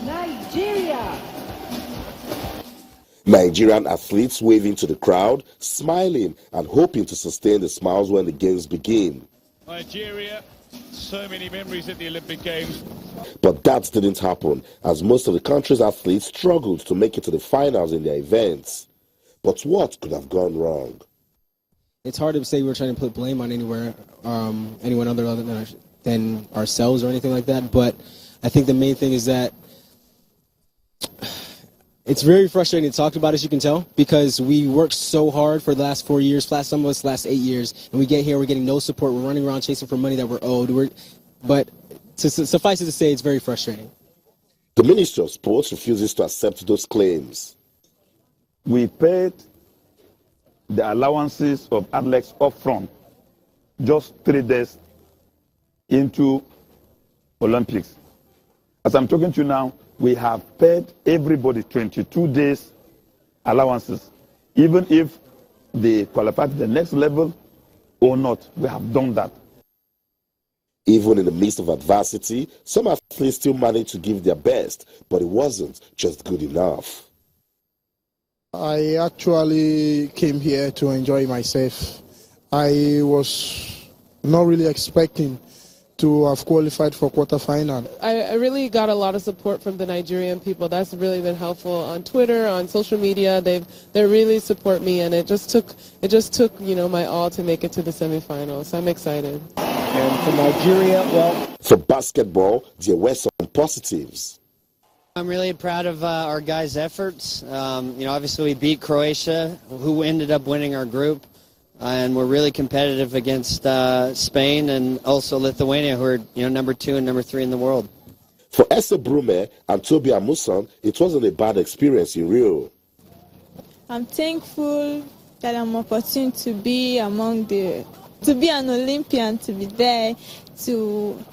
Nigeria. Nigerian athletes waving to the crowd, smiling and hoping to sustain the smiles when the games begin. Nigeria, so many memories at the Olympic Games. But that didn't happen, as most of the country's athletes struggled to make it to the finals in their events. But what could have gone wrong? It's hard to say we're trying to put blame on anyone other than ourselves or anything like that. But I think the main thing is that it's very frustrating to talk about, as you can tell, because we worked so hard for the last 4 years, some of us last 8 years, and we get here, we're getting no support, we're running around chasing for money that we're owed. But suffice it to say, it's very frustrating. The Ministry of Sports refuses to accept those claims. We paid the allowances of athletes up front just 3 days into Olympics. As I'm talking to you now, we have paid everybody 22 days allowances, even if they qualify to the next level or not. We have done that. Even in the midst of adversity, some athletes still managed to give their best, but it wasn't just good enough. I actually came here to enjoy myself. I was not really expecting to have qualified for quarterfinal. I really got a lot of support from the Nigerian people. That's really been helpful on Twitter, on social media. They really support me, and it just took my all to make it to the semifinals. I'm excited. And for Nigeria, well, for basketball, there were some positives. I'm really proud of our guys' efforts. Obviously we beat Croatia, who ended up winning our group. And we're really competitive against Spain and also Lithuania, who are number 2 and number 3 in the world. For Esther Brume and Toby Amusan, it wasn't a bad experience in Rio. I'm thankful that I'm opportune to be an Olympian, to be there,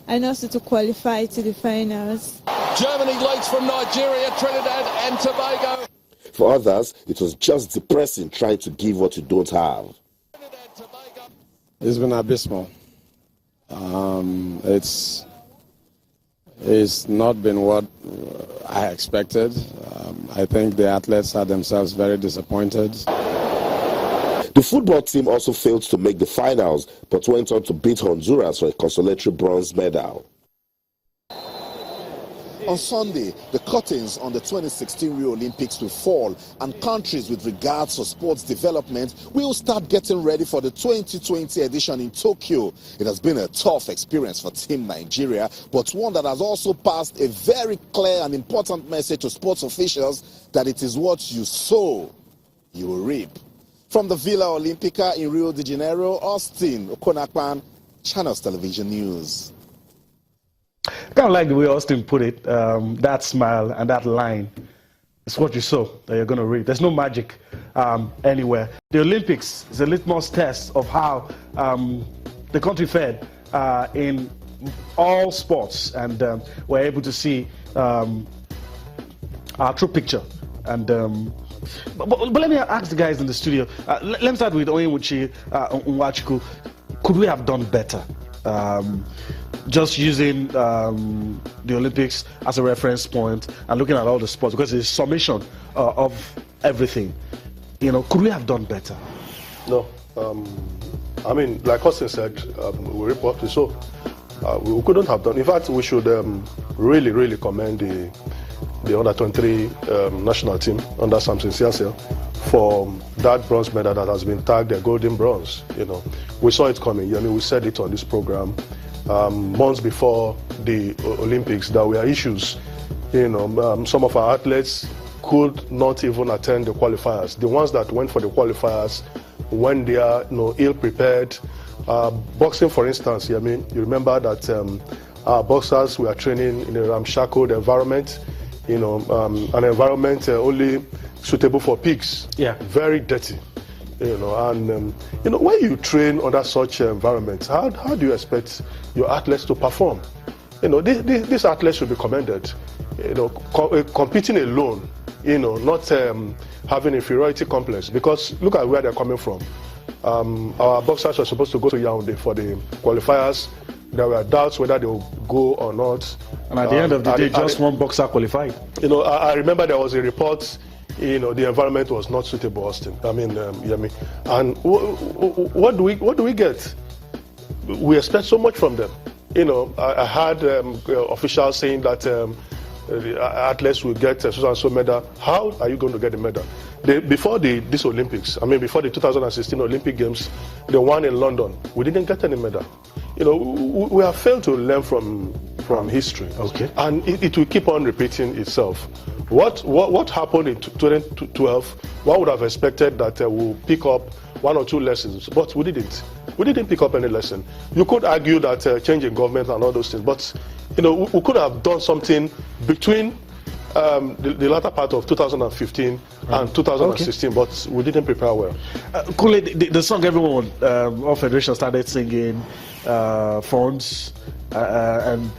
and also to qualify to the finals. Germany leads from Nigeria, Trinidad and Tobago. For others, it was just depressing trying to give what you don't have. It's been abysmal. It's not been what I expected. I think the athletes are themselves very disappointed. The football team also failed to make the finals, but went on to beat Honduras for a consolatory bronze medal. On Sunday, the curtains on the 2016 Rio Olympics will fall, and countries with regards to sports development will start getting ready for the 2020 edition in Tokyo. It has been a tough experience for Team Nigeria, but one that has also passed a very clear and important message to sports officials that it is what you sow, you will reap. From the Villa Olímpica in Rio de Janeiro, Austin Okonakpan, Channels Television News. I kind of like the way Austin put it, that smile and that line. It's what you sow that you're going to reap. There's no magic anywhere. The Olympics is a litmus test of how the country fared in all sports, and we're able to see our true picture. And but let me ask the guys in the studio. Let me start with Onyemuchi Nwachukwu. Could we have done better? Just using the Olympics as a reference point and looking at all the sports, because it's a summation of everything. Could we have done better? No. I mean, like Austin said, we reported, so we couldn't have done. In fact, we should really commend the under-23 national team under Samson Siasia for that bronze medal that has been tagged a golden bronze. We saw it coming. We said it on this program months before the Olympics. There were issues. Some of our athletes could not even attend the qualifiers. The ones that went for the qualifiers, when they are ill prepared. Boxing, for instance, you remember that our boxers were training in a ramshackle environment, an environment only suitable for pigs. Yeah. Very dirty. When you train under such environments, how do you expect your athletes to perform? These athletes should be commended. Competing alone, not having inferiority complex, because look at where they're coming from. Our boxers were supposed to go to Yaoundé for the qualifiers. there were doubts whether they would go or not. And at the end of the day, just one boxer qualified. You know, I remember there was a report, you know, the environment was not suitable, Austin. I mean, Yemi. And what do we get? We expect so much from them. You know, I heard officials saying that the athletes will get so and so medal. How are you going to get the medal? Before this Olympics, I mean, before the 2016 Olympic Games, the one in London, we didn't get any medal. You know, we have failed to learn from history. Okay. And it will keep on repeating itself. What happened in 2012, one would have expected that we'll pick up one or two lessons, but we didn't. We didn't pick up any lesson. You could argue that change in government and all those things, but you know, we could have done something between the latter part of 2015 and 2016, okay. But we didn't prepare well. Kule, the song everyone of Federation started singing, funds, and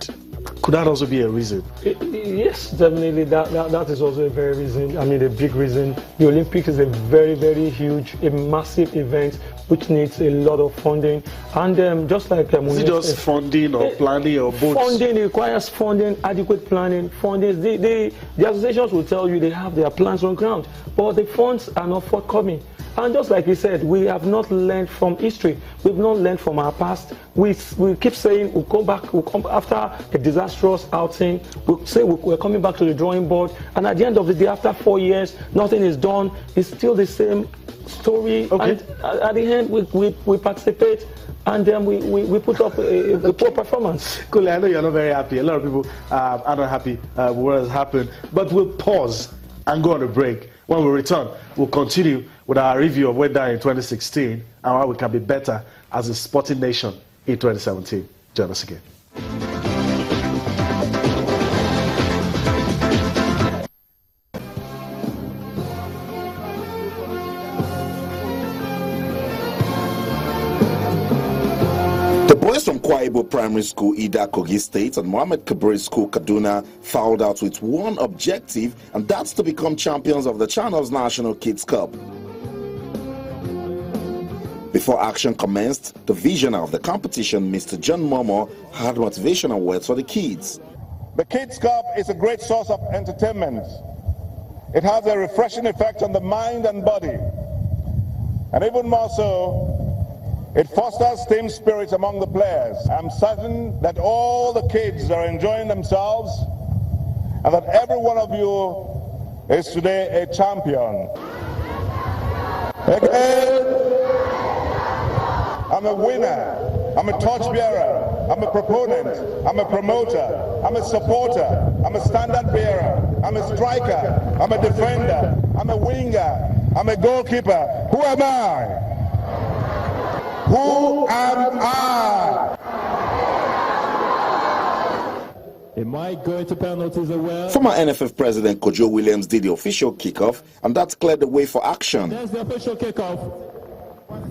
could that also be a reason? Yes, definitely. That is also a very reason. I mean, a big reason. The Olympics is a very, very huge, a massive event which needs a lot of funding. And just like is it just funding or planning or both? Funding, it requires funding, adequate planning. Funding. The associations will tell you they have their plans on ground, but the funds are not forthcoming. And just like he said, we have not learned from history. We've not learned from our past. We keep saying we'll come back. We'll come after a disastrous outing. We'll say we're coming back to the drawing board. And at the end of the day, after 4 years, nothing is done. It's still the same story. Okay. And at the end, we participate. And then we put up a poor performance. Cool. I know you're not very happy. A lot of people are not happy with what has happened. But we'll pause and go on a break. When we return, we'll continue with our review of what done in 2016 and how we can be better as a sporting nation in 2017. Join us again. The boys from Kwaibo Primary School, Ida, Kogi State, and Mohammed Kabir School, Kaduna, fouled out with one objective, and that's to become champions of the Channels National Kids Cup. Before action commenced, the visionary of the competition, Mr. John Momo, had motivational words for the kids. The Kids Cup is a great source of entertainment. It has a refreshing effect on the mind and body. And even more so, it fosters team spirit among the players. I'm certain that all the kids are enjoying themselves and that every one of you is today a champion. Again, I'm a winner, I'm a torchbearer, I'm a proponent, I'm a promoter, I'm a supporter, I'm a standard bearer, I'm a striker, I'm a defender, I'm a winger, I'm a goalkeeper. Who am I? Who am I? Am I going to penalties as well? Former NFF President Kojo Williams did the official kickoff, and that cleared the way for action. There's the official kickoff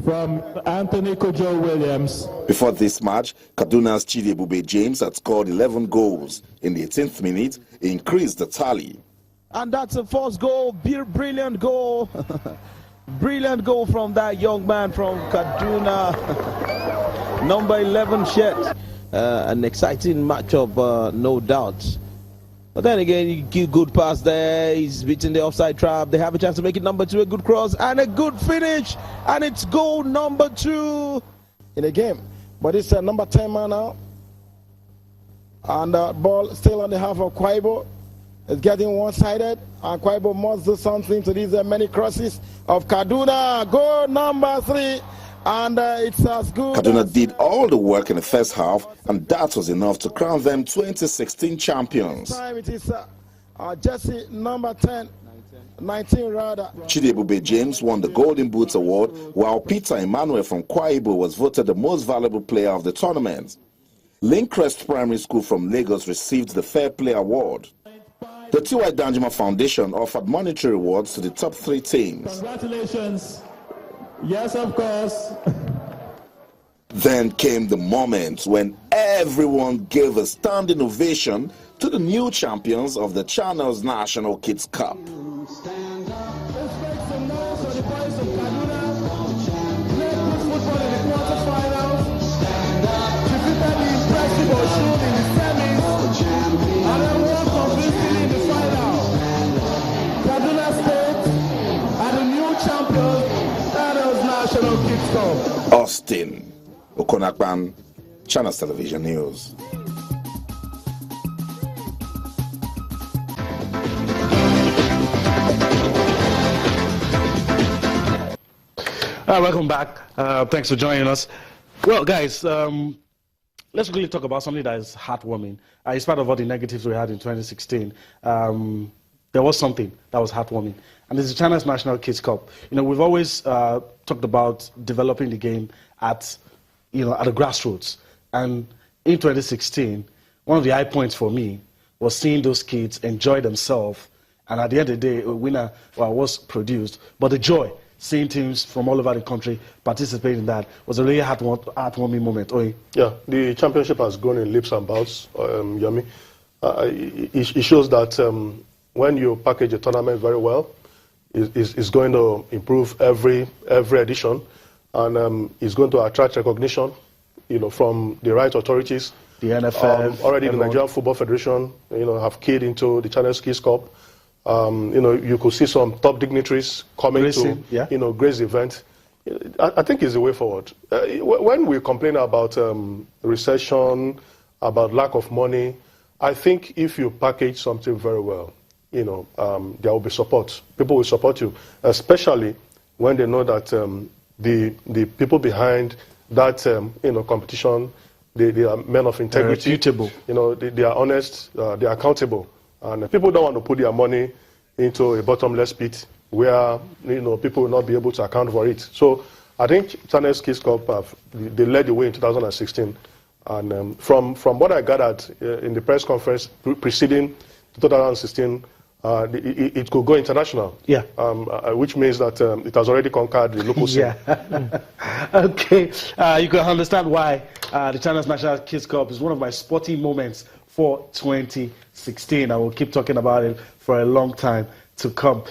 from Anthony Kojo Williams. Before this match, Kaduna's Chidebube James had scored 11 goals. In the 18th minute, he increased the tally. And that's the first goal, brilliant goal. Brilliant goal from that young man from Kaduna. Number 11 Shet. An exciting matchup, no doubt. But then again, you give good pass there. He's beating the offside trap. They have a chance to make it number 2. A good cross and a good finish. And it's goal number 2 in the game. But it's number 10 man now. And the ball still on the half of Kwaibo. It's getting one-sided. And Kwaibo must do something to these many crosses of Kaduna. Goal number 3. And it's as good. Kaduna did all the work in the first half, and that was enough to crown them 2016 champions. Time it is Jesse number 10, 19 rather. Chidebube James won the Golden Boots Award, while Peter Emmanuel from Kwaibo was voted the most valuable player of the tournament. Linkrest Primary School from Lagos received the Fair Play Award. The T.Y. Danjuma Foundation offered monetary rewards to the top 3 teams. Congratulations. Yes, of course. Then came the moment when everyone gave a standing ovation to the new champions of the Channels National Kids Cup. Football in the quarterfinals. Corps. Austin Okonakpan, Channels Television News. Welcome back. Thanks for joining us. Well, guys, let's really talk about something that is heartwarming. In spite of all the negatives we had in 2016, there was something that was heartwarming, and it's the China's National Kids Cup. You know, we've always talked about developing the game at the grassroots, and in 2016, one of the high points for me was seeing those kids enjoy themselves, and at the end of the day, a winner was produced. But the joy, seeing teams from all over the country participate in that, was a really heartwarming moment. Oi. Yeah, the championship has gone in leaps and bounds, Yami. It shows that when you package a tournament very well, it's going to improve every edition, and it's going to attract recognition, from the right authorities. The NFF, already the Nigerian Football Federation, have keyed into the Channels Kids Cup. You could see some top dignitaries coming to, grace the event. I think it's the way forward. When we complain about recession, about lack of money, I think if you package something very well, there will be support. People will support you, especially when they know that the people behind that competition, they are men of integrity. Reputable. They are honest. They are accountable. And people don't want to put their money into a bottomless pit where people will not be able to account for it. So I think Channels Kids Cup they led the way in 2016, and from what I gathered in the press conference preceding 2016, it could go international. Yeah. Which means that it has already conquered the local scene. Yeah. Okay. You can understand why the Channels National Kids Cup is one of my sporting moments for 2016. I will keep talking about it for a long time to come.